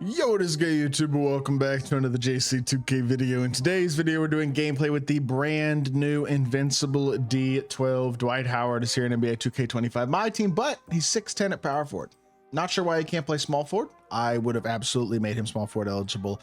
Yo, what is good, YouTube? Welcome back to another JC2K video. In today's video, we're doing gameplay with the brand new Invincible D12. Dwight Howard is here in NBA 2K25 MyTEAM, but he's 6'10 at power forward. Not sure why he can't play small forward. I would have absolutely made him small forward eligible,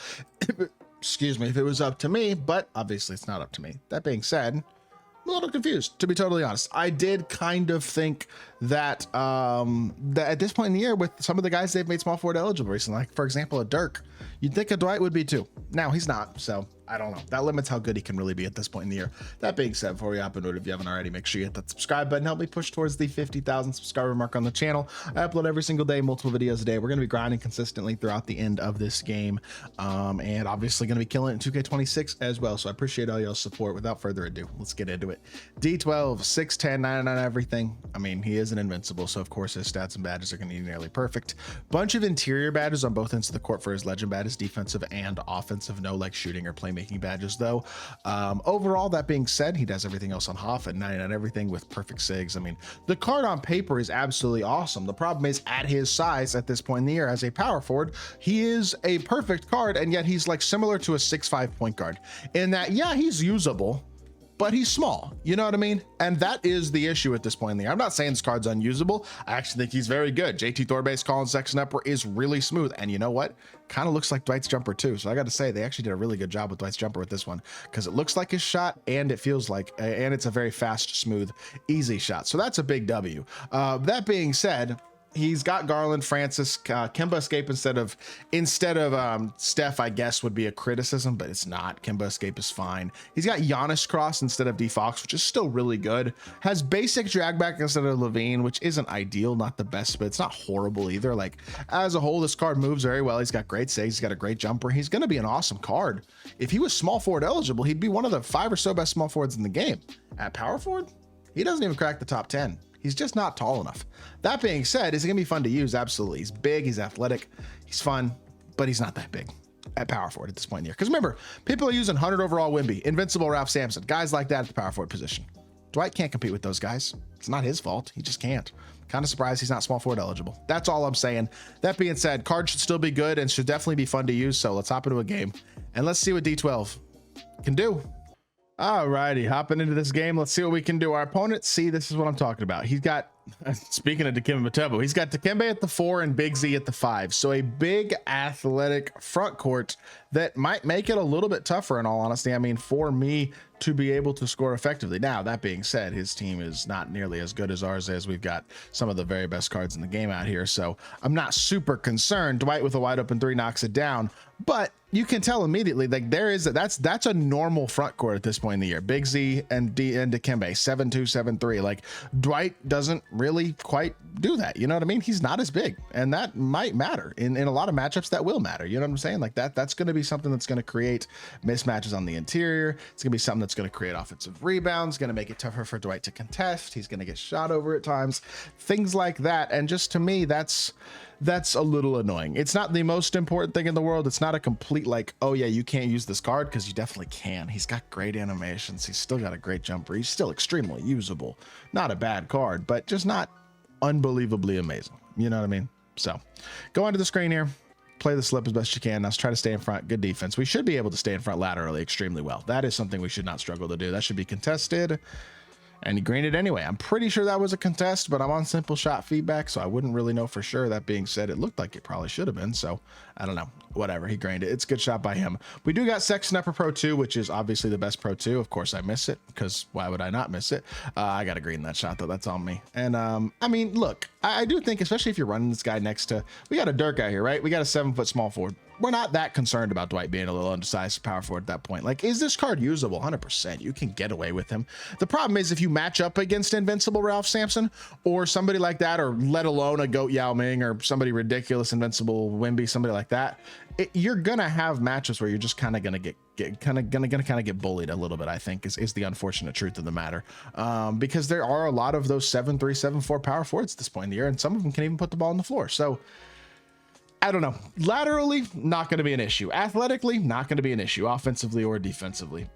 excuse me, if it was up to me, but obviously it's not up to me. That being said, I'm a little confused, to be totally honest. I did kind of think that that at this point in the year, with some of the guys they've made small forward eligible recently, like for example a Dirk, you'd think a Dwight would be too. Now he's not, so I don't know. That limits how good he can really be at this point in the year. That being said, before we hop into it, if you haven't already, make sure you hit that subscribe button. Help me push towards the 50,000 subscriber mark on the channel. I upload every single day, multiple videos a day. We're going to be grinding consistently throughout the end of this game, and obviously going to be killing it in 2K26 as well. So I appreciate all y'all's support. Without further ado, let's get into it. D12, 6'10, 99 everything. I mean, he is an invincible, so of course his stats and badges are going to be nearly perfect. Bunch of interior badges on both ends of the court for his legend badges, defensive and offensive. No like shooting or playmaking badges though. Overall, that being said, he does everything else on Hoff at 99 everything with perfect sigs. I mean, the card on paper is absolutely awesome. The problem is, at his size at this point in the year as a power forward, he is a perfect card, and yet he's like similar to a 6'5 point guard in that, yeah, he's usable, but he's small, you know what I mean? And that is the issue at this point in the year. I'm not saying this card's unusable. I actually think he's very good. JT Thorbay's Colin Sexton upper is really smooth, and you know what? Kind of looks like Dwight's jumper too. So I got to say, they actually did a really good job with Dwight's jumper with this one, because it looks like his shot, and it feels like, and it's a very fast, smooth, easy shot. So that's a big W. That being said, he's got Garland, Francis, Kemba Escape instead of Steph, I guess would be a criticism, but it's not. Kemba Escape is fine. He's got Giannis Cross instead of D Fox, which is still really good. Has basic drag back instead of Levine, which isn't ideal, not the best, but it's not horrible either. Like, as a whole, this card moves very well. He's got great saves. He's got a great jumper. He's going to be an awesome card. If he was small forward eligible, he'd be one of the 5 or so best small forwards in the game. At power forward, he doesn't even crack the top 10. He's just not tall enough. That being said, is he gonna be fun to use? Absolutely. He's big, he's athletic, he's fun, but he's not that big at power forward at this point in the year. Because remember, people are using 100 overall Wimby, Invincible Ralph Sampson, guys like that at the power forward position. Dwight can't compete with those guys. It's not his fault. He just can't. Kind of surprised he's not small forward eligible. That's all I'm saying. That being said, card should still be good and should definitely be fun to use. So let's hop into a game and let's see what D12 can do. Alrighty, hopping into this game. Let's see what we can do. Our opponent, see, this is what I'm talking about. He's got, speaking of Dikembe Mutombo, he's got Dikembe at the 4 and Big Z at the 5. So a big athletic front court that might make it a little bit tougher, in all honesty. I mean, for me to be able to score effectively. Now, that being said, his team is not nearly as good as ours is. We've got some of the very best cards in the game out here, so I'm not super concerned. Dwight with a wide open 3 knocks it down, but you can tell immediately, like, that's a normal front court at this point in the year. Big Z and Dikembe 7-2, 7-3. Like, Dwight doesn't really quite do that, you know what I mean? He's not as big, and that might matter in a lot of matchups. That will matter, you know what I'm saying? Like, that's going to be something that's going to create mismatches on the interior. It's going to be something that's going to create offensive rebounds, going to make it tougher for Dwight to contest. He's going to get shot over at times, things like that. And just to me, that's a little annoying. It's not the most important thing in the world. It's not a complete like, oh yeah, you can't use this card, because you definitely can. He's got great animations. He's still got a great jumper. He's still extremely usable. Not a bad card, but just not unbelievably amazing. You know what I mean? So go onto the screen here. Play the slip as best you can. Now let's try to stay in front. Good defense. We should be able to stay in front laterally extremely well. That is something we should not struggle to do. That should be contested. And he greened it anyway. I'm pretty sure that was a contest, but I'm on simple shot feedback, so I wouldn't really know for sure. That being said, it looked like it probably should have been, so I don't know. Whatever, he grained it. It's a good shot by him. We do got Sexton Upper Pro 2, which is obviously the best Pro 2. Of course, I miss it, because why would I not miss it? I got to green that shot, though. That's on me. And, I mean, look, I do think, especially if you're running this guy next to, we got a Dirk out here, right? We got a 7-foot small forward. We're not that concerned about Dwight being a little undersized power forward at that point. Like, is this card usable? 100%. You can get away with him. The problem is if you match up against Invincible Ralph Sampson or somebody like that, or let alone a Goat Yao Ming or somebody ridiculous, Invincible Wimby, somebody like that, you're gonna have matches where you're just kind of gonna get bullied a little bit. I think is the unfortunate truth of the matter, because there are a lot of those 7-3, 7-4 power forwards at this point in the year, and some of them can even put the ball on the floor. So I don't know. Laterally, not going to be an issue. Athletically, not going to be an issue, offensively or defensively.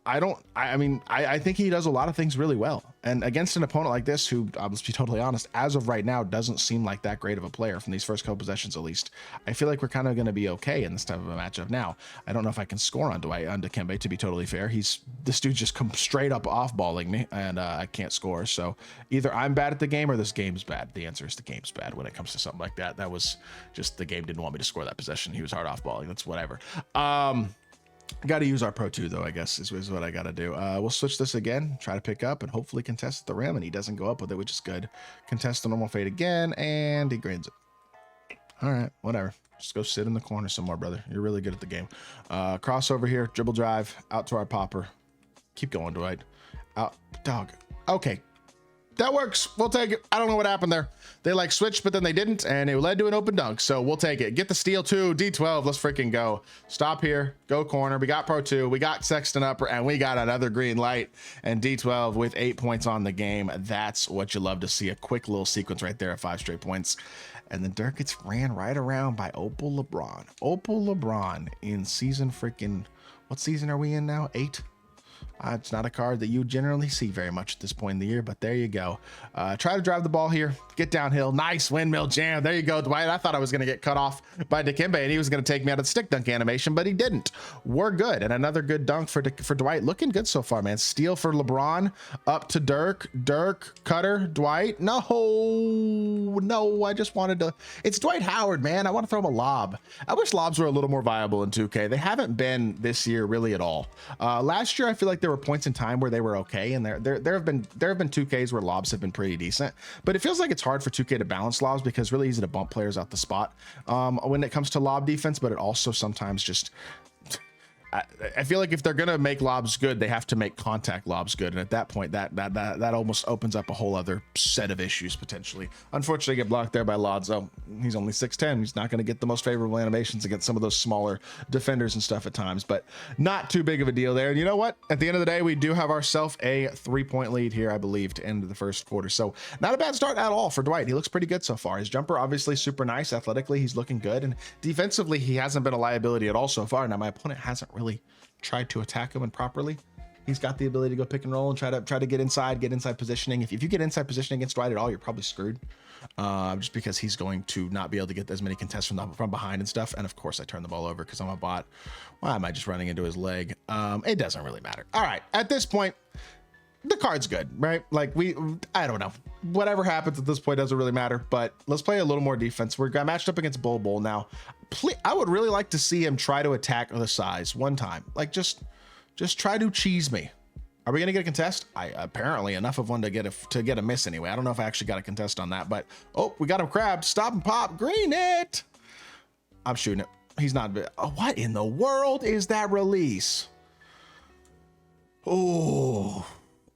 I think he does a lot of things really well. And against an opponent like this, who, let's be totally honest, as of right now, doesn't seem like that great of a player from these first couple possessions, at least, I feel like we're kind of going to be okay in this type of a matchup. Now, I don't know if I can score on Dikembe, to be totally fair. This dude just comes straight up off-balling me, and I can't score. So either I'm bad at the game or this game's bad. The answer is the game's bad when it comes to something like that. That was just, the game didn't want me to score that possession. He was hard off-balling. That's whatever. Got to use our Pro 2 though, I guess is what I got to do. We'll switch this again, try to pick up and hopefully contest at the rim, and he doesn't go up with it, which is good. Contest the normal fade again, and he greens it. All right, whatever. Just go sit in the corner somewhere, brother. You're really good at the game. Crossover here, dribble drive, out to our popper. Keep going, Dwight. Out, dog. Okay. That works. We'll take it. I don't know what happened there. They like switched, but then they didn't, and it led to an open dunk. So we'll take it. Get the steal too. D12. Let's freaking go. Stop here. Go corner. We got Pro 2. We got Sexton upper, and we got another green light. And D12 with 8 points on the game. That's what you love to see. A quick little sequence right there of 5 straight points. And then Dirk gets ran right around by Opal LeBron. Opal LeBron in season freaking, what season are we in now? 8? It's not a card that you generally see very much at this point in the year, but there you go. Try to drive the ball here, get downhill. Nice windmill jam. There you go, Dwight. I thought I was going to get cut off by Dikembe and he was going to take me out of the stick dunk animation, but he didn't. We're good. And another good dunk for Dwight. Looking good so far, man. Steal for LeBron, up to Dirk. Dirk, cutter, Dwight. No, I just wanted to. It's Dwight Howard, man. I want to throw him a lob. I wish lobs were a little more viable in 2K. They haven't been this year really at all. Last year, I feel like there were points in time where they were okay, and there have been 2Ks where lobs have been pretty decent, but it feels like it's hard for 2K to balance lobs because it's really easy to bump players out the spot when it comes to lob defense, but it also sometimes just I feel like if they're gonna make lobs good, they have to make contact lobs good, and at that point, that almost opens up a whole other set of issues potentially. Unfortunately, get blocked there by Lodzo. He's only 6'10". He's not gonna get the most favorable animations against some of those smaller defenders and stuff at times, but not too big of a deal there. And you know what? At the end of the day, we do have ourselves a 3-point lead here, I believe, to end the first quarter. So not a bad start at all for Dwight. He looks pretty good so far. His jumper obviously super nice. Athletically, he's looking good, and defensively, he hasn't been a liability at all so far. Now my opponent hasn't really tried to attack him improperly. He's got the ability to go pick and roll and try to get inside positioning. If you get inside positioning against Dwight at all, you're probably screwed, just because he's going to not be able to get as many contests from behind and stuff. And of course I turn the ball over because I'm a bot. Why am I just running into his leg? It doesn't really matter. All right, at this point, the card's good, right? Like I don't know, whatever happens at this point doesn't really matter, but let's play a little more defense. We're matched up against Bull now. I would really like to see him try to attack the size one time. Like just try to cheese me. Are we gonna get a contest? Apparently enough of one to get a miss anyway. I don't know if I actually got a contest on that, but oh, we got him crabbed. Stop and pop, green it. I'm shooting it. He's not. Oh, what in the world is that release? Oh.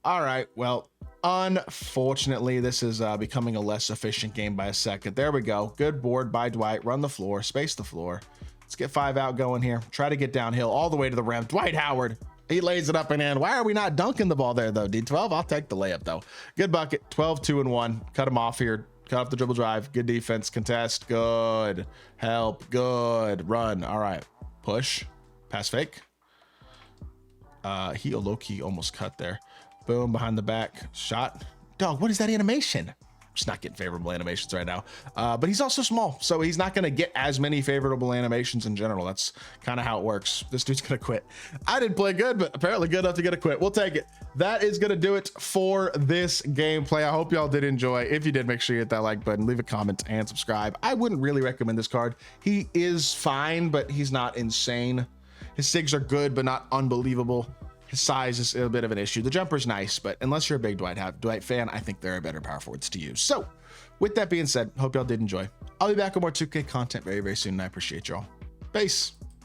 All right, well, unfortunately, this is becoming a less efficient game by a second. There we go. Good board by Dwight. Run the floor, space the floor. Let's get 5 out going here. Try to get downhill all the way to the rim. Dwight Howard, he lays it up and in. Why are we not dunking the ball there, though? D12, I'll take the layup, though. Good bucket, 12, 2, and 1. Cut him off here. Cut off the dribble drive. Good defense, contest, good. Help, good. Run, all right. Push, pass fake. He low-key almost cut there. Boom, behind the back, shot. Dog, what is that animation? I'm just not getting favorable animations right now. But he's also small, so he's not gonna get as many favorable animations in general. That's kind of how it works. This dude's gonna quit. I didn't play good, but apparently good enough to get a quit. We'll take it. That is gonna do it for this gameplay. I hope y'all did enjoy. If you did, make sure you hit that like button, leave a comment, and subscribe. I wouldn't really recommend this card. He is fine, but he's not insane. His SIGs are good, but not unbelievable. His size is a bit of an issue. The jumper's nice, but unless you're a big Dwight fan, I think there are better power forwards to use. So with that being said, hope y'all did enjoy. I'll be back with more 2K content very, very soon, and I appreciate y'all. Peace.